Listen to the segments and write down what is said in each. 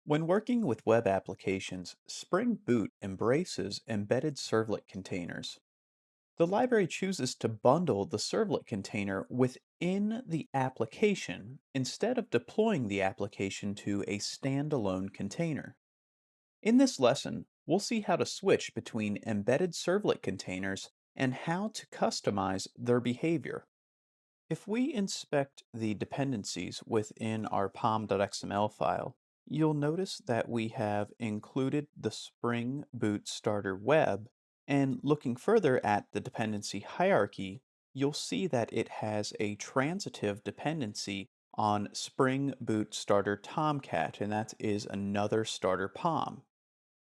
When working with web applications, Spring Boot embraces embedded servlet containers. The library chooses to bundle the servlet container within the application instead of deploying the application to a standalone container. In this lesson, we'll see how to switch between embedded servlet containers and how to customize their behavior. If we inspect the dependencies within our pom.xml file, you'll notice that we have included the Spring Boot Starter web, and looking further at the dependency hierarchy, you'll see that it has a transitive dependency on Spring Boot Starter Tomcat, and that is another starter POM.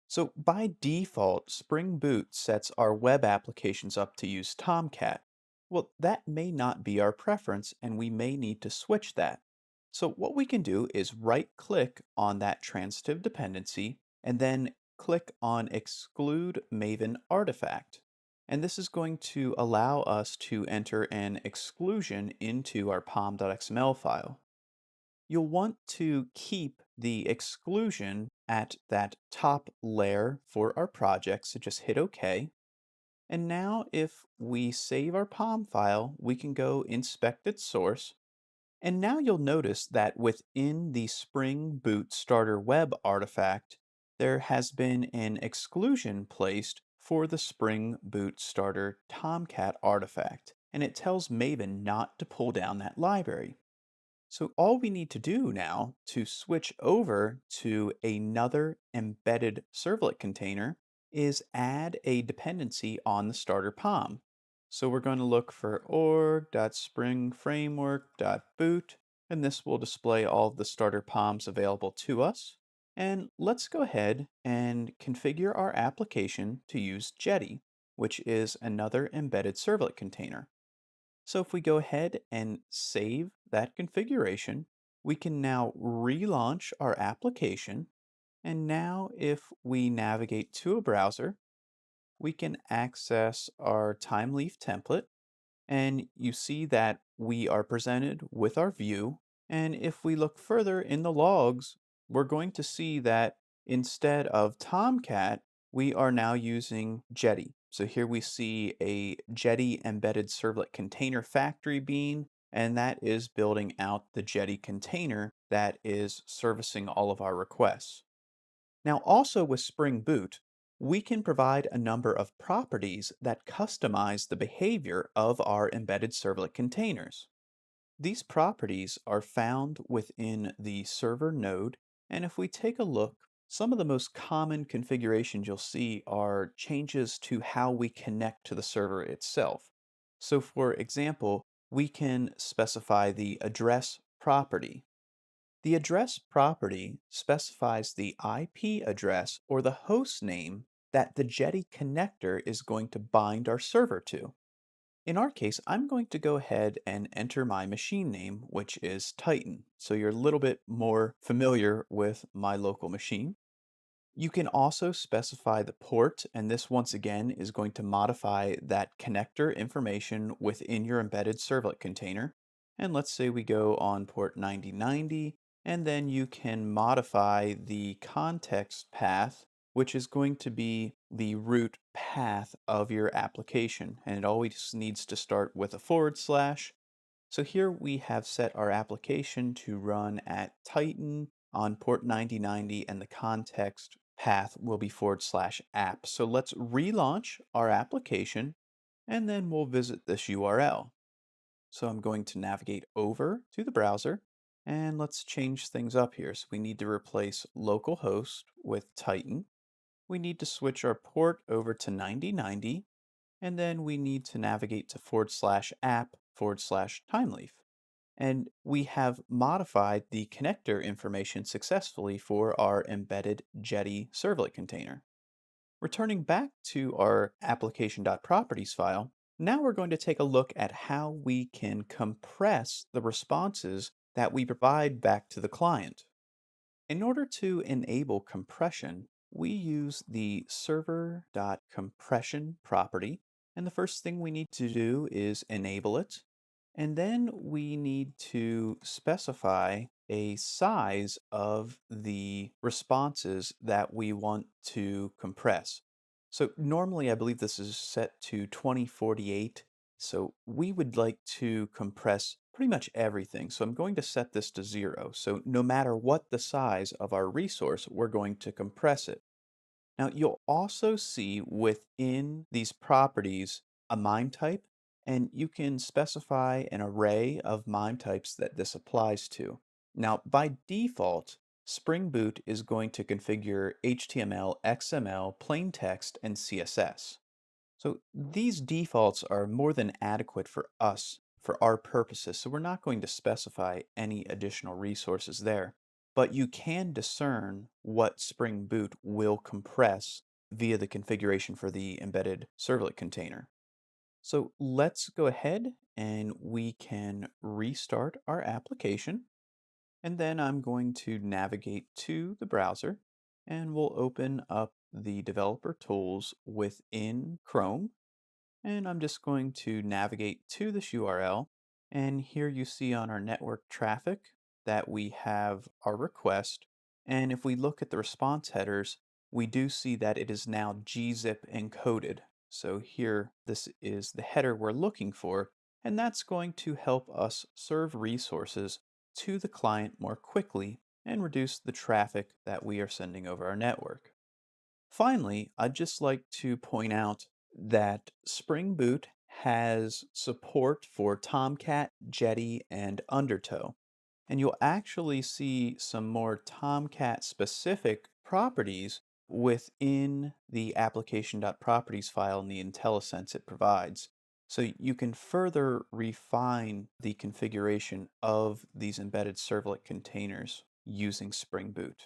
So by default, Spring Boot sets our web applications up to use Tomcat. Well, that may not be our preference, and we may need to switch that. So what we can do is right-click on that transitive dependency, and then click on Exclude Maven Artifact. And this is going to allow us to enter an exclusion into our pom.xml file. You'll want to keep the exclusion at that top layer for our project, so just hit OK. And now if we save our POM file, we can go inspect its source. And now you'll notice that within the Spring Boot Starter Web artifact, there has been an exclusion placed for the Spring Boot Starter Tomcat artifact, and it tells Maven not to pull down that library. So all we need to do now to switch over to another embedded servlet container is add a dependency on the starter POM. So we're going to look for org.springframework.boot, and this will display all of the starter POMs available to us. And let's go ahead and configure our application to use Jetty, which is another embedded servlet container. So if we go ahead and save that configuration, we can now relaunch our application. And now if we navigate to a browser, we can access our Timeleaf template. And you see that we are presented with our view. And if we look further in the logs, we're going to see that instead of Tomcat, we are now using Jetty. So here we see a Jetty embedded servlet container factory bean, and that is building out the Jetty container that is servicing all of our requests. Now, also with Spring Boot, we can provide a number of properties that customize the behavior of our embedded servlet containers. These properties are found within the server node, and if we take a look, some of the most common configurations you'll see are changes to how we connect to the server itself. So for example, we can specify the address property. The address property specifies the IP address or the host name that the Jetty connector is going to bind our server to. In our case, I'm going to go ahead and enter my machine name, which is Titan, so you're a little bit more familiar with my local machine. You can also specify the port, and this once again is going to modify that connector information within your embedded servlet container. And let's say we go on port 9090, and then you can modify the context path, which is going to be the root path of your application. And it always needs to start with a forward slash. So here we have set our application to run at Titan on port 9090, and the context path will be /app. So let's relaunch our application, and then we'll visit this URL. So I'm going to navigate over to the browser, and let's change things up here. So we need to replace localhost with Titan. We need to switch our port over to 9090, and then we need to navigate to /app/timeleaf. And we have modified the connector information successfully for our embedded Jetty servlet container. Returning back to our application.properties file, now we're going to take a look at how we can compress the responses that we provide back to the client. In order to enable compression, we use the server.compression property, and the first thing we need to do is enable it. And then we need to specify a size of the responses that we want to compress. So normally I believe this is set to 2048. So we would like to compress pretty much everything. So I'm going to set this to 0. So no matter what the size of our resource, we're going to compress it. Now, you'll also see within these properties a MIME type, and you can specify an array of MIME types that this applies to. Now, by default, Spring Boot is going to configure HTML, XML, plain text, and CSS. So these defaults are more than adequate for us, for our purposes, so we're not going to specify any additional resources there. But you can discern what Spring Boot will compress via the configuration for the embedded servlet container. So let's go ahead and we can restart our application. And then I'm going to navigate to the browser and we'll open up the developer tools within Chrome, and I'm just going to navigate to this URL. And here you see on our network traffic that we have our request. And if we look at the response headers, we do see that it is now gzip encoded. So here, this is the header we're looking for, and that's going to help us serve resources to the client more quickly and reduce the traffic that we are sending over our network. Finally, I'd just like to point out that Spring Boot has support for Tomcat, Jetty, and Undertow. And you'll actually see some more Tomcat specific properties within the application.properties file in the IntelliSense it provides. So you can further refine the configuration of these embedded servlet containers using Spring Boot.